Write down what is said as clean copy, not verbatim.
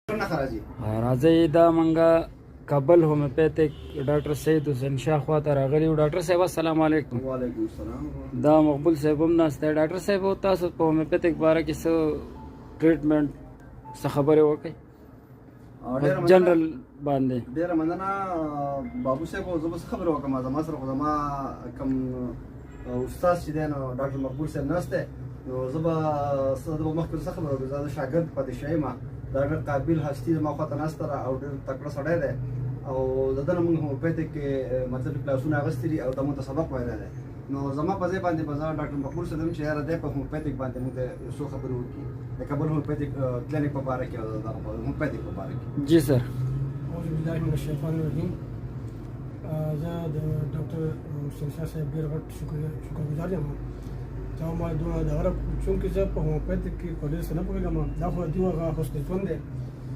راځي دا منګه کابل هومیوپیتک ډاکټر سید حسین شاه خواته راغلی. ډاکټر صاحب السلام علیکم. وعلیکم السلام. دا مقبول صاحب هم ناست دی. ډاکټر صاحب تاسو په هومیوپیتک باره کې څه ټریټمنټ څه خبرې وکړئ جنرال باندې؟ ډېره مننه بابو صاحب. زه به څه خبرې وکړم. زما سره خو زما کوم استاد چې دی نو ډاکټر مقبول صاحب ناست دی، نو زه به مخکې څه خبرې وکړم. زه د شاګرد پاتې شوی یم. دا ډېر قابل هستي زما خواته ناسته ده او ډېر تکړه سړی دی او د ده نه موږ هومیوپیتک کې مطلب کلاسونه اخیستي دي او دا موږ ته سبق ویلی دی. نو زما په ځای باندې به زه ډاکټر مقبول صاحب یم چې یاره دی په هومیوپیتک باندې موږ ته یو څو خبرې وکړي د کابل هومیوپیتک کلینک په باره کې او د هومیوپیتک په باره کې. جی سر. اعوذ بالله من الشیطان الرجیم. زه د ډاکټر حسین شاه صاحب ډېر غټ شکرګزار یم چې ما دومره دغه چونکې زه په هومیوپیتک کې په ډېر څه نه پوهېږم. دا خو دوی هغه حسن ژوند دی